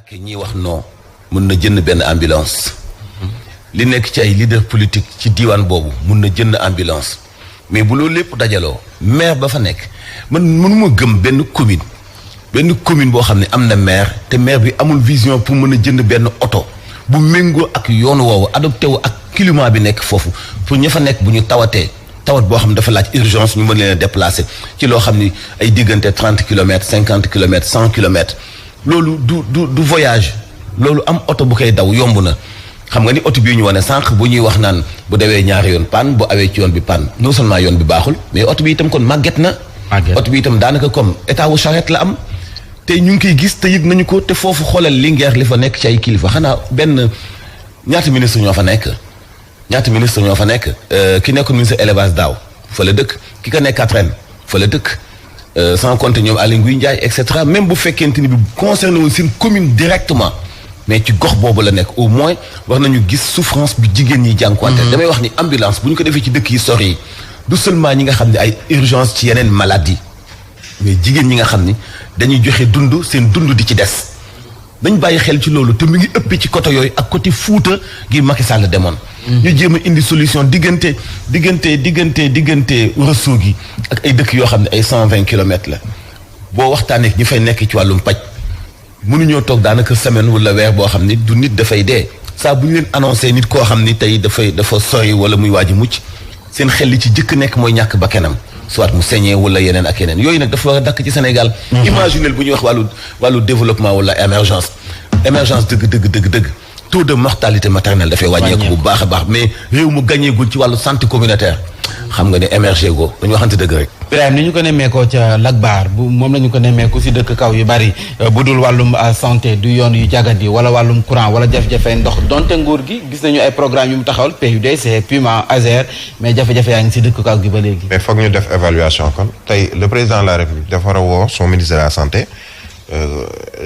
ak ñiy wax non mun na jënd benn ambulance li nekk ci ay leader politique ci diiwaan boobu mun na jënd ambulance mais bu loolu lépp dajaloo maire ba fa nekk man mënuma gëm benn commune boo xam ne am na maire te maire bi amul vision pour mën a jënd benn oto bu méngoo ak yoonu woowu adopté wu ak climat bi nekk foofu pour ña fa nekk bu ñu tawat boo xam ne dafa laaj urgence ñu mën leen a déplacer ci loo xam ni ay diggante 30 kilomètres 50 kilomètres 100 kilomètres loolu du voyage loolu am oto bu koy daw yomb na xam nga ni oto bii ñu wane sànq bu ñuy wax naan bu dawee ñaari yoon panne bu awee ci yoon bi panne non seulement yoon bi baaxul mais oto bi itam kon màgget na. oto bi itam daanaka comme état wu charrette la am. te ñu ngi koy gis te yëg nañu ko te foofu xoolal Linguère li fa nekk ci ay kilifa xanaa benn ñaata ministre ñoo fa nekk. ki nekkoon ministre élevage daaw fa la dëkk ki ko nekkaat ren fa la dëkk. sans compter ñoom Aly Ngouille Ndiaye et cetera même bu fekkente ni bi concerné woon seen commune directement mais ci gox boobu la nekk au moins war nañu gis souffrance bi jigéen ñi jànkuwante damay wax ni ambulance bu ñu ko defee ci dëkk yi sori yi du seulement ñi nga xam ne ay urgence ci yeneen maladie mais jigéen ñi nga xam ni dañuy joxe dund seen dund di ci des dañ bàyyi xel ci loolu te mu ngi ëpp ci côté yooyu ak côté Fuuta gi Macky Sall demoon ñu jéem a indi solution diggante Ourossogui gi ak ay dëkk yoo xam ne ay 120 kilomètres la boo waxtaanee ñi fay nekk ci wàllum paj mënuñoo toog daanaka semaine wala weer boo xam ni du nit dafay dee saa bu ñu leen annoncé nit koo xam ni tey dafa sori wala muy waaj a mucc seen xel li ci jëkk nekk mooy ñàkk bakkanam soit mu saigné wala yeneen ak yeneen yooyu nag dafa war a dakk ci Sénégal. imaginez bu ñuy wax wàllu développement wala émergence dëgg taux de mortalité maternelle dafay wàññeeku bu baax a baax mais réew mu gàññeegul ci wàllu santé communautaire xam nga ne émergé go dañu waxante dëgg rek. Birahim ni ñu ko nemmeekoo ca Lagbar moom la ñu ko nemmeeku si dëkk kaw yu bari bu dul wàllum santé du yoon yu jagadi wala wàllum courant wala jafe-jafe ndox donte nguur gi gis nañu ay programme yu mu taxawal PUDC Puma ASER mais jafe-jafe yaa ngi si dëkk kaw gi ba léegi. mais foog ñu def évaluation kon tey le président de la République dafa war a woo son ministre de la santé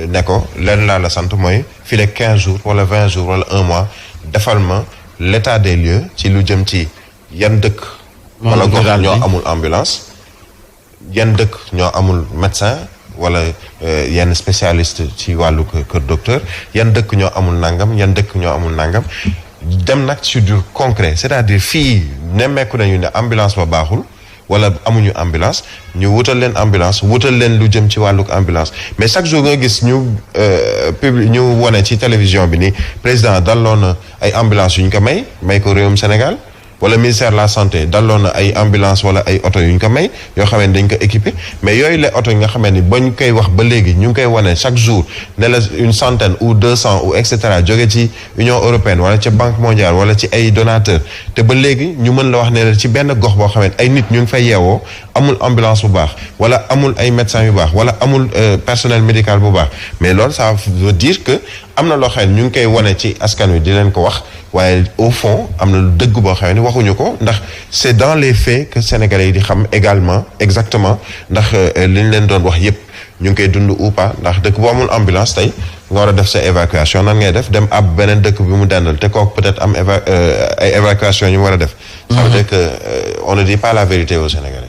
ne ko leen laa la sant mooy fii le 15 jours wala 20 jours wala 1 mois defal ma l'état des lieux ci lu jëm ci yan dëkk. wala gox ñoo amul ambulance. yan dëkk ñoo amul médecin wala yenn spécialiste ci wàllu kër docteur yan dëkk ñoo amul nangam yan dëkk ñoo amul nangam dem nag sur du concret c'est-à-dire fii nemmeeku nañu ne ambulance ba baaxul wala amuñu ambulance ñu wutal leen ambulance wutal leen lu jëm ci wàlluk ambulance mais chaque jour nga gis ñu ñu wone ci télévision bi ni président dalloon na ay ambulance yu ñu ko may ko réewum Sénégal wala ministère de la santé dalloon na ay ambulance wala ay oto yu ñu ko may yoo xam ne dañ ko équipé mais yooyu la oto yi nga xam ne ba ñu koy wax ba léegi ñu ngi koy wane chaque jour ne la une centaine ou 200 ou et cetera jóge ci Union européenne wala ci Banque mondiale wala ci ay donateurs te ba léegi ñu mën la wax ne la ci benn gox boo xam ne ay nit ñu ngi fay yeewoo amul ambulance bu baax wala amul ay médecins yu baax wala amul personnel médical bu baax mais loolu ça veut dire que am na loo xam ne ñu ngi koy wane ci askan wi di leen ko wax waaye au fond am na lu dëgg boo xam ne waxuñu ko ndax c'est dans les faits que sénégalais yi di xam également exactement ndax li ñu leen doon wax yépp ñu ngi koy dund ou pas ndax dëkk bu amul ambulance tey nga war a def sa évacuation nan ngay def dem ab beneen dëkk bi mu dendal te kooku peut-être am ay évacuation yu mu war a def. ça veut dire que on ne dit pas la vérité aux Sénégalais.